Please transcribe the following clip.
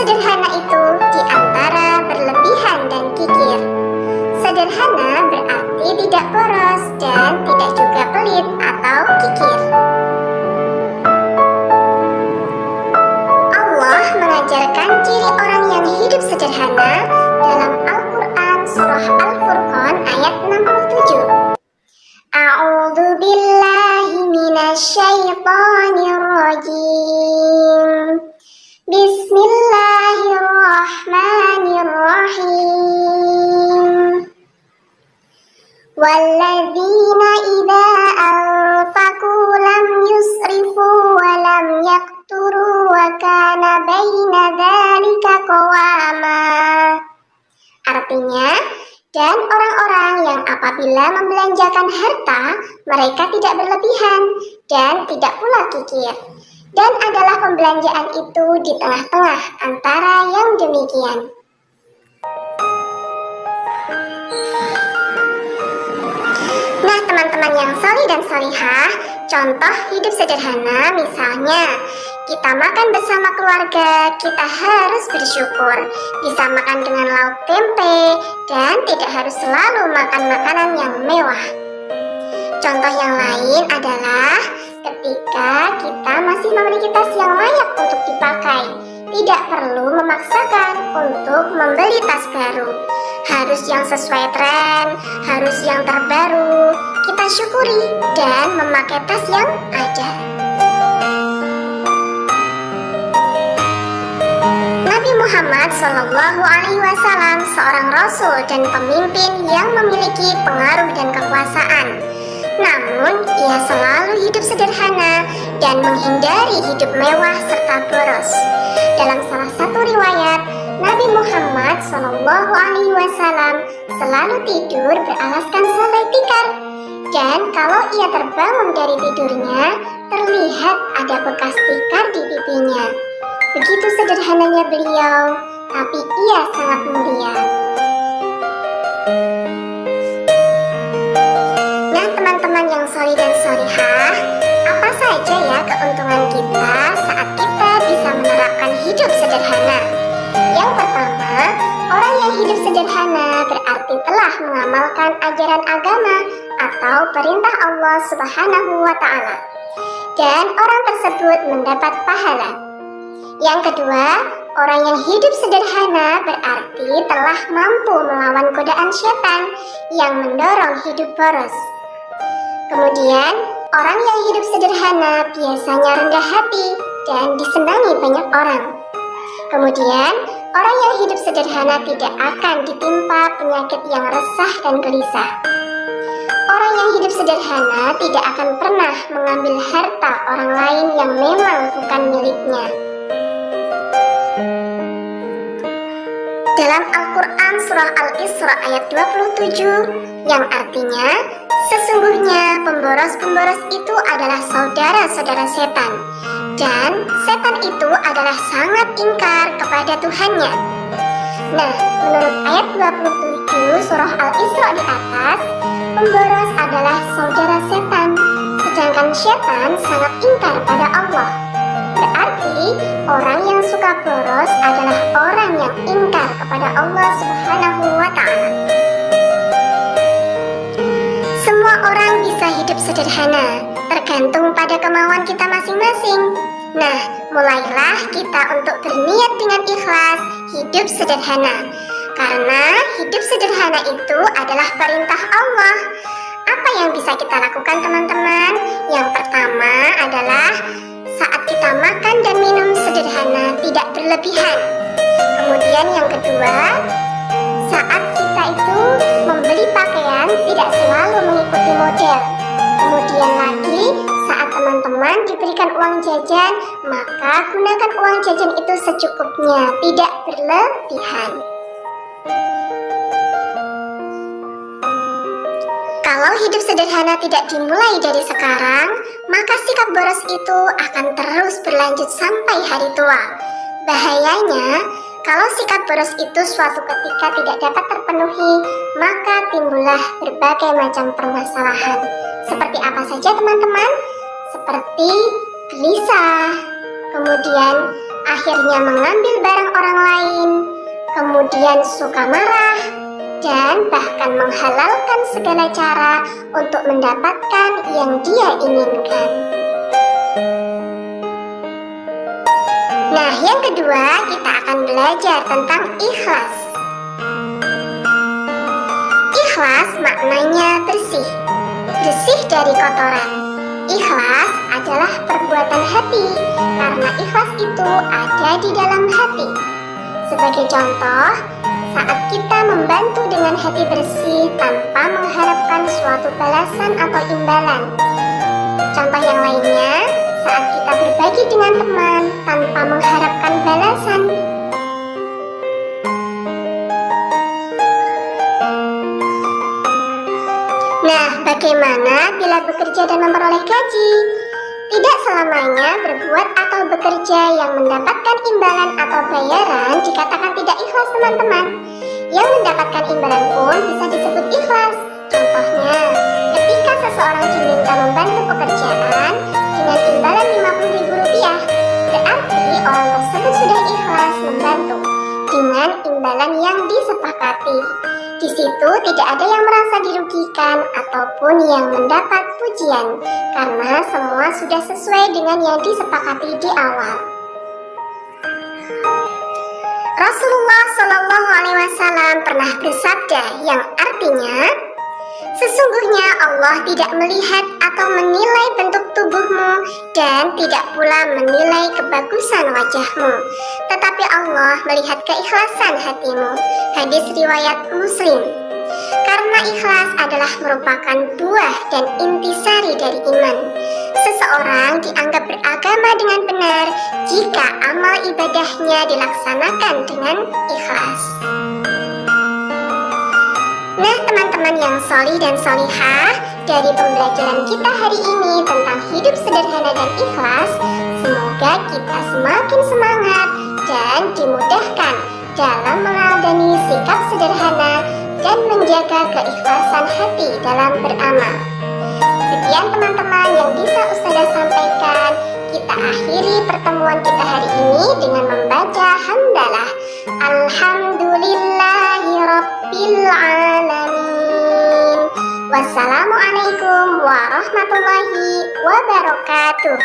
sederhana itu di antara berlebihan dan kikir. Sederhana berarti tidak boros dan tidak juga pelit atau kikir. Allah mengajarkan ciri orang yang hidup sederhana dalam Al-Quran surah Al-Furqan ayat 67. A'udzu billahi minasyaitonir rajim. Bismillahirrahmanirrahim. Walladzina idza anfaqu lam yusrifu wa lam yaqturu wa kana baina dzalika qawama. Artinya, dan orang-orang yang apabila membelanjakan harta, mereka tidak berlebihan dan tidak pula kikir. Dan adalah pembelanjaan itu di tengah-tengah antara yang demikian. Nah, teman-teman yang solih dan solihah, contoh hidup sederhana misalnya, kita makan bersama keluarga, kita harus bersyukur. Bisa makan dengan lauk tempe dan tidak harus selalu makan makanan yang mewah. Contoh yang lain adalah ketika kita masih memiliki tas yang layak untuk dipakai. Tidak perlu memaksakan untuk membeli tas baru. Harus yang sesuai tren, harus yang terbaru. Kita syukuri dan memakai tas yang ada. Nabi Muhammad SAW seorang rasul dan pemimpin yang memiliki pengaruh dan kekuasaan. Namun, ia selalu hidup sederhana dan menghindari hidup mewah serta boros. Dalam salah satu riwayat, Nabi Muhammad SAW selalu tidur beralaskan selai tikar. Dan kalau ia terbangun dari tidurnya, terlihat ada bekas tikar di pipinya. Begitu sederhananya beliau, tapi ia sangat mulia. Nah, teman-teman yang solih dan solihah, apa saja ya keuntungan kita saat kita bisa menerapkan hidup sederhana? Yang pertama, orang yang hidup sederhana berarti telah mengamalkan ajaran agama atau perintah Allah Subhanahu wa Ta'ala, dan orang tersebut mendapat pahala. Yang kedua, orang yang hidup sederhana berarti telah mampu melawan godaan syaitan yang mendorong hidup boros. Kemudian, orang yang hidup sederhana biasanya rendah hati dan disenangi banyak orang. Kemudian, orang yang hidup sederhana tidak akan ditimpa penyakit yang resah dan gelisah. Orang yang hidup sederhana tidak akan pernah mengambil harta orang lain yang memang bukan miliknya. Dalam Al-Quran surah Al-Isra ayat 27, yang artinya, sesungguhnya pemboros-pemboros itu adalah saudara-saudara setan, dan setan itu adalah sangat ingkar kepada Tuhannya. Nah, menurut ayat 27 surah Al-Isra di atas, pemboros adalah saudara setan, sedangkan setan sangat ingkar pada Allah. Berarti, orang yang suka boros adalah orang yang ingkar kepada Allah Subhanahu wa Ta'ala. Semua orang bisa hidup sederhana, tergantung pada kemauan kita masing-masing. Nah, mulailah kita untuk berniat dengan ikhlas hidup sederhana, karena hidup sederhana itu adalah perintah Allah. Apa yang bisa kita lakukan, teman-teman? Yang pertama adalah saat kita makan dan minum sederhana, tidak berlebihan. Kemudian yang kedua, saat kita itu membeli pakaian tidak selalu mengikuti model. Kemudian lagi, saat teman-teman diberikan uang jajan, maka gunakan uang jajan itu secukupnya, tidak berlebihan. Kalau hidup sederhana tidak dimulai dari sekarang, maka sikap boros itu akan terus berlanjut sampai hari tua. Bahayanya, kalau sikap boros itu suatu ketika tidak dapat terpenuhi, maka timbullah berbagai macam permasalahan. Seperti apa saja, teman-teman? Seperti gelisah, kemudian akhirnya mengambil barang orang lain, kemudian suka marah, dan bahkan menghalalkan segala cara untuk mendapatkan yang dia inginkan. Nah, yang kedua, kita akan belajar tentang ikhlas. Ikhlas maknanya bersih, bersih dari kotoran. Ikhlas adalah perbuatan hati, karena ikhlas itu ada di dalam hati. Sebagai contoh, saat kita membantu dengan hati bersih tanpa mengharapkan suatu balasan atau imbalan. Contoh yang lainnya, saat kita berbagi dengan teman tanpa mengharapkan balasan. Nah, bagaimana bila bekerja dan memperoleh gaji? Tidak selamanya berbuat atau bekerja yang mendapatkan imbalan atau bayaran dikatakan tidak ikhlas, teman-teman. Yang mendapatkan imbalan pun bisa disebut ikhlas. Contohnya, ketika seseorang diminta membantu pekerjaan dengan imbalan Rp50.000, berarti orang tersebut sudah ikhlas membantu dengan imbalan yang disepakati. Di situ tidak ada yang merasa dirugikan ataupun yang mendapat pujian, karena semua sudah sesuai dengan yang disepakati di awal. Rasulullah Shallallahu Alaihi Wasallam pernah bersabda yang artinya, sesungguhnya Allah tidak melihat atau menilai bentuk tubuhmu dan tidak pula menilai kebagusan wajahmu, tetapi Allah melihat keikhlasan hatimu. Hadis riwayat Muslim. Karena ikhlas adalah merupakan buah dan intisari dari iman. Seseorang dianggap beragama dengan benar jika amal ibadahnya dilaksanakan dengan ikhlas. Nah, teman-teman yang solih dan solihah, dari pembelajaran kita hari ini tentang hidup sederhana dan ikhlas, semoga kita semakin semangat dan dimudahkan dalam meneladani sikap sederhana dan menjaga keikhlasan hati dalam beramal. Sekian teman-teman yang bisa Ustazah sampaikan. Kita akhiri pertemuan kita hari ini dengan membaca hamdalah. Alhamdulillahirabbil alamin. Wassalamualaikum warahmatullahi wabarakatuh.